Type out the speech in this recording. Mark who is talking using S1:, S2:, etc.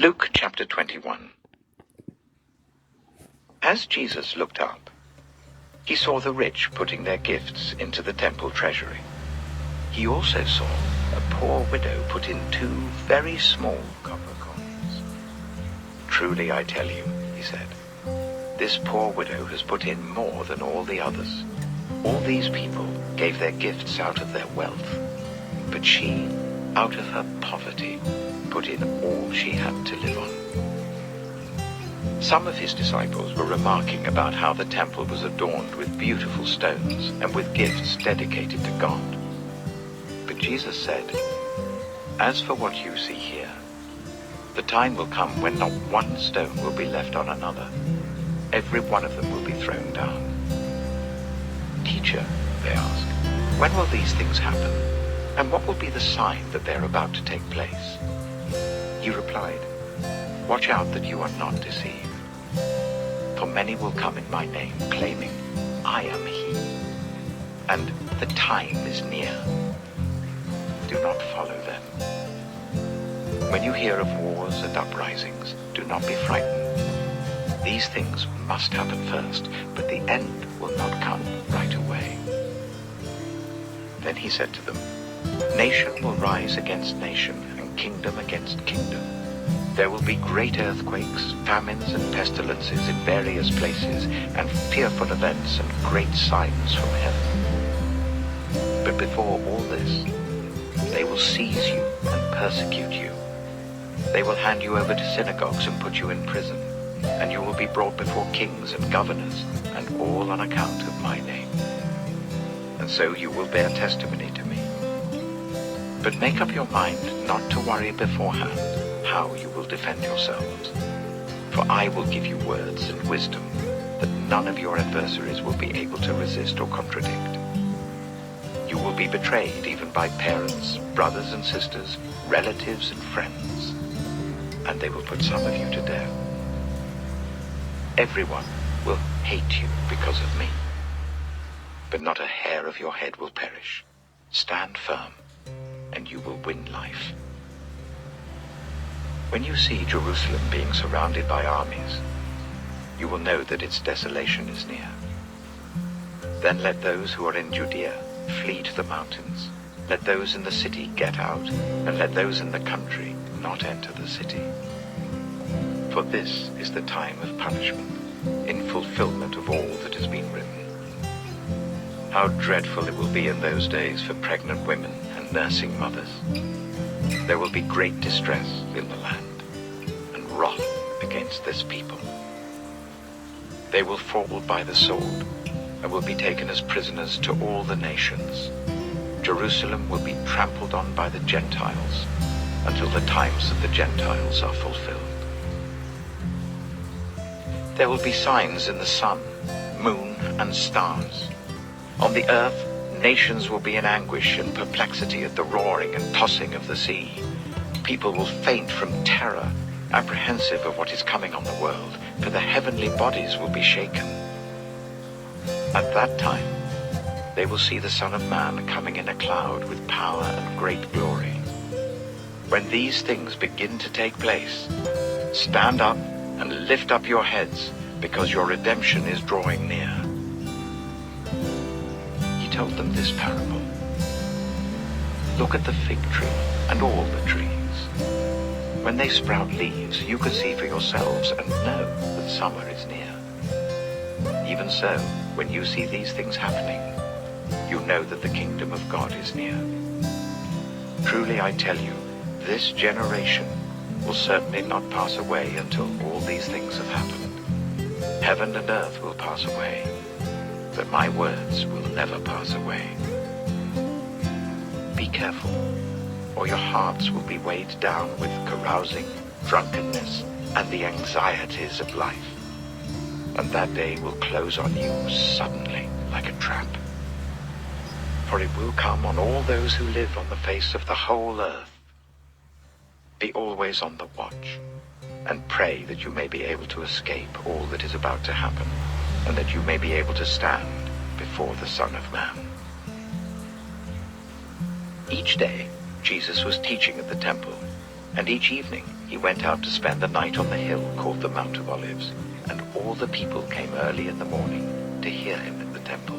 S1: Luke chapter 21. As Jesus looked up, he saw the rich putting their gifts into the temple treasury. He also saw a poor widow put in 2 very small copper coins. "Truly I tell you," he said, "this poor widow has put in more than all the others. All these people gave their gifts out of their wealth, but she, out of her poverty, put in all she had to live on." Some of his disciples were remarking about how the temple was adorned with beautiful stones and with gifts dedicated to God. But Jesus said, "As for what you see here, the time will come when not one stone will be left on another. Every one of them will be thrown down." "Teacher," they asked, "when will these things happen? And what will be the sign that they're about to take place?" He replied, "Watch out that you are not deceived. For many will come in my name, claiming, 'I am he,' and 'the time is near.' Do not follow them. When you hear of wars and uprisings, do not be frightened. These things must happen first, but the end will not come right away." Then he said to them, "Nation will rise against nation, and kingdom against kingdom. There will be great earthquakes, famines, and pestilences in various places, and fearful events and great signs from heaven. But before all this, they will seize you and persecute you. They will hand you over to synagogues and put you in prison, and you will be brought before kings and governors, and all on account of my name. And so you will bear testimony to me. But make up your mind not to worry beforehand how you will defend yourselves. For I will give you words and wisdom that none of your adversaries will be able to resist or contradict. You will be betrayed even by parents, brothers and sisters, relatives and friends, and they will put some of you to death. Everyone will hate you because of me, but not a hair of your head will perish. Stand firm, and you will win life. When you see Jerusalem being surrounded by armies, you will know that its desolation is near. Then let those who are in Judea flee to the mountains. Let those in the city get out, and let those in the country not enter the city. For this is the time of punishment, in fulfillment of all that has been written. How dreadful it will be in those days for pregnant women and nursing mothers. There will be great distress in the land, and wrath against this people. They will fall by the sword, and will be taken as prisoners to all the nations. Jerusalem will be trampled on by the Gentiles, until the times of the Gentiles are fulfilled. There will be signs in the sun, moon, and stars. On the earth, nations will be in anguish and perplexity at the roaring and tossing of the sea. People will faint from terror, apprehensive of what is coming on the world, for the heavenly bodies will be shaken. At that time, they will see the Son of Man coming in a cloud with power and great glory. When these things begin to take place, stand up and lift up your heads, because your redemption is drawing near. He told them this parable. Look at the fig tree and all the trees. When they sprout leaves, you can see for yourselves and know that summer is near. Even so, when you see these things happening, you know that the kingdom of God is near. Truly I tell you, this generation will certainly not pass away until all these things have happened. Heaven and earth will pass away, but my words will never pass away. Be careful, or your hearts will be weighed down with carousing, drunkenness, and the anxieties of life. And that day will close on you suddenly like a trap. For it will come on all those who live on the face of the whole earth. Be always on the watch, and pray that you may be able to escape all that is about to happen, and that you may be able to stand before the Son of Man. Each day, Jesus was teaching at the temple, And each evening he went out to spend the night on the hill called the Mount of Olives, and all the people came early in the morning to hear him in the temple.